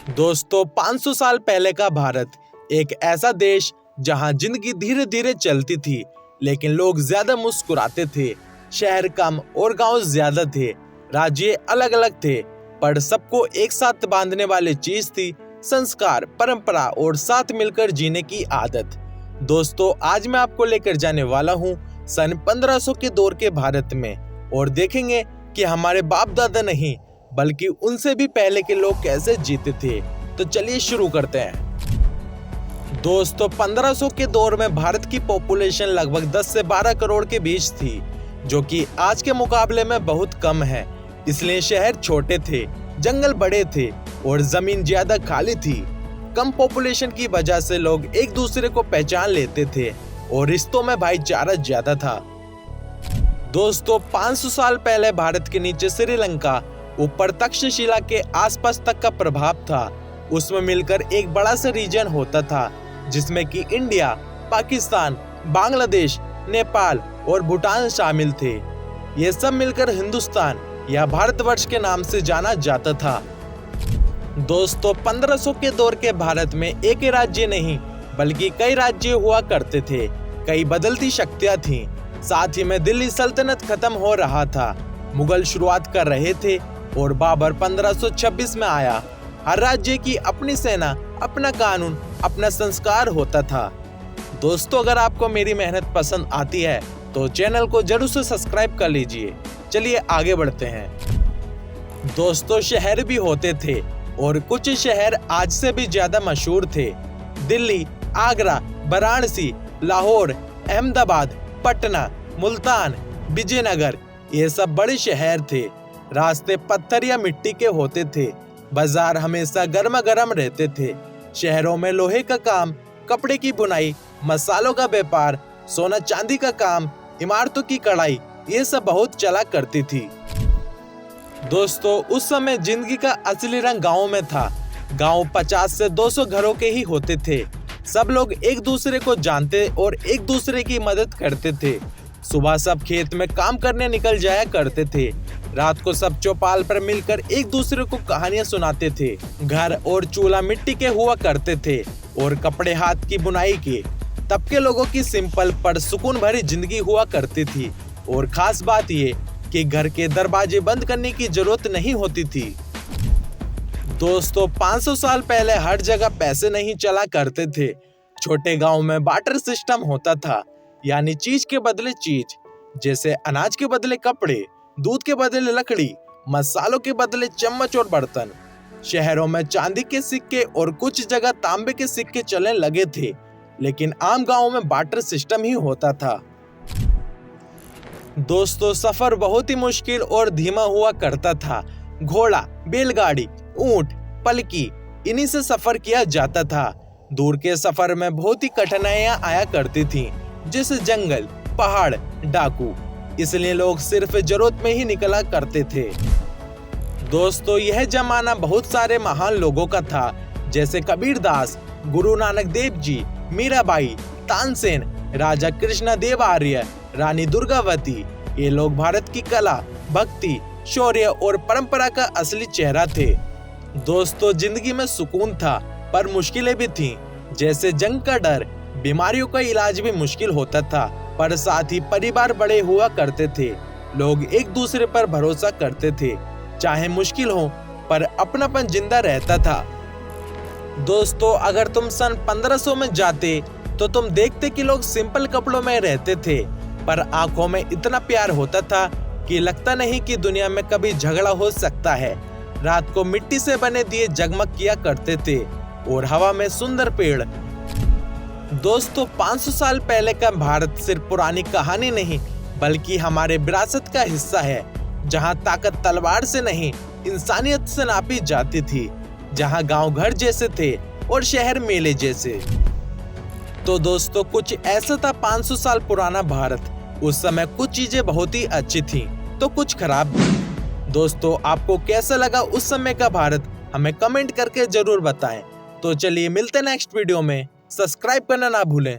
दोस्तों 500 साल पहले का भारत एक ऐसा देश जहां जिंदगी धीरे धीरे चलती थी, लेकिन लोग ज्यादा मुस्कुराते थे। शहर कम और गांव ज्यादा थे। राज्य अलग अलग थे, पर सबको एक साथ बांधने वाली चीज थी संस्कार, परंपरा और साथ मिलकर जीने की आदत। दोस्तों आज मैं आपको लेकर जाने वाला हूँ सन 1500 के दौर के भारत में, और देखेंगे कि हमारे बाप दादा नहीं बल्कि उनसे भी पहले के लोग कैसे जीते थे। तो चलिए शुरू करते हैं। दोस्तों 1500 के दौर में भारत की पॉपुलेशन लगभग 10 से 12 करोड़ के बीच थी, जो कि आज के मुकाबले में बहुत कम है। इसलिए शहर छोटे थे, जंगल बड़े थे और जमीन ज्यादा खाली थी। कम पॉपुलेशन की वजह से लोग एक दूसरे को पहचान लेते थे और रिश्तों में भाईचारा ज्यादा था। दोस्तों 500 साल पहले भारत के नीचे श्रीलंका, ऊपर तक्षशिला के आसपास तक का प्रभाव था। उसमें मिलकर एक बड़ा सा रीजन होता था, जिसमें कि इंडिया, पाकिस्तान, बांग्लादेश, नेपाल और भूटान शामिल थे। ये सब मिलकर हिंदुस्तान या भारतवर्ष के नाम से जाना जाता था। दोस्तों 1500 के दौर के भारत में एक ही राज्य नहीं बल्कि कई राज्य हुआ करते थे। कई बदलती शक्तियां थीं। साथ ही में दिल्ली सल्तनत खत्म हो रहा था, मुगल शुरुआत कर रहे थे और बाबर 1526 में आया। हर राज्य की अपनी सेना, अपना कानून, अपना संस्कार होता था। दोस्तों अगर आपको मेरी मेहनत पसंद आती है तो चैनल को जरूर से सब्सक्राइब कर लीजिए। चलिए आगे बढ़ते हैं। दोस्तों शहर भी होते थे और कुछ शहर आज से भी ज्यादा मशहूर थे। दिल्ली, आगरा, वाराणसी, लाहौर, अहमदाबाद, पटना, मुल्तान, विजयनगर, ये सब बड़े शहर थे। रास्ते पत्थर या मिट्टी के होते थे। बाजार हमेशा गर्मा गर्म रहते थे। शहरों में लोहे का काम, कपड़े की बुनाई, मसालों का व्यापार, सोना चांदी का काम, इमारतों की कढ़ाई, ये सब बहुत चला करती थी। दोस्तों उस समय जिंदगी का असली रंग गाँव में था। गाँव 50 से 200 घरों के ही होते थे। सब लोग एक दूसरे को जानते और एक दूसरे की मदद करते थे। सुबह सब खेत में काम करने निकल जाया करते थे। रात को सब चौपाल पर मिलकर एक दूसरे को कहानियां सुनाते थे। घर और चूल्हा मिट्टी के हुआ करते थे और कपड़े हाथ की बुनाई के। तब के लोगों की सिंपल पर सुकून भरी जिंदगी हुआ करती थी। और खास बात ये कि घर के दरवाजे बंद करने की जरूरत नहीं होती थी। दोस्तों 500 साल पहले हर जगह पैसे नहीं चला करते थे। छोटे गांव में बार्टर सिस्टम होता था, यानी चीज के बदले चीज। जैसे अनाज के बदले कपड़े, दूध के बदले लकड़ी, मसालों के बदले चम्मच और बर्तन। शहरों में चांदी के सिक्के और कुछ जगह तांबे के सिक्के चलने लगे थे, लेकिन आम गांवों में बार्टर सिस्टम ही होता था। दोस्तों सफर बहुत ही मुश्किल और धीमा हुआ करता था। घोड़ा, बैलगाड़ी, ऊंट, पलकी, इन्हीं से सफर किया जाता था। दूर के सफर में बहुत ही कठिनाइयां आया करती थीं, जैसे जंगल, पहाड़, डाकू। इसलिए लोग सिर्फ जरूरत में ही निकला करते थे। दोस्तों यह जमाना बहुत सारे महान लोगों का था, जैसे कबीरदास, गुरु नानक देव जी, मीराबाई, तानसेन, राजा कृष्णा देव आर्य, रानी दुर्गावती। ये लोग भारत की कला, भक्ति, शौर्य और परंपरा का असली चेहरा थे। दोस्तों जिंदगी में सुकून था, पर मुश्किलें भी थीं, जैसे जंग का डर, बीमारियों का इलाज भी मुश्किल होता था, पर साथ ही परिवार बड़े हुआ करते थे। लोग एक दूसरे पर भरोसा करते थे, चाहे मुश्किल हो, पर अपनापन जिंदा रहता था। दोस्तों अगर तुम सन 1500 में जाते तो तुम देखते कि लोग सिंपल कपड़ों में रहते थे, पर आंखों में इतना प्यार होता था कि लगता नहीं कि दुनिया में कभी झगड़ा हो सकता है। रात को मिट्टी से बने दिए जगमग किया करते थे और हवा में सुंदर पेड़। दोस्तों 500 साल पहले का भारत सिर्फ पुरानी कहानी नहीं बल्कि हमारे विरासत का हिस्सा है, जहां ताकत तलवार से नहीं इंसानियत से नापी जाती थी, जहां गांव घर जैसे थे और शहर मेले जैसे। तो दोस्तों कुछ ऐसा था 500 साल पुराना भारत। उस समय कुछ चीजें बहुत ही अच्छी थीं, तो कुछ खराब भी। दोस्तों आपको कैसा लगा उस समय का भारत, हमें कमेंट करके जरूर बताएं। तो चलिए मिलते हैं नेक्स्ट वीडियो में। सब्सक्राइब करना ना भूलें।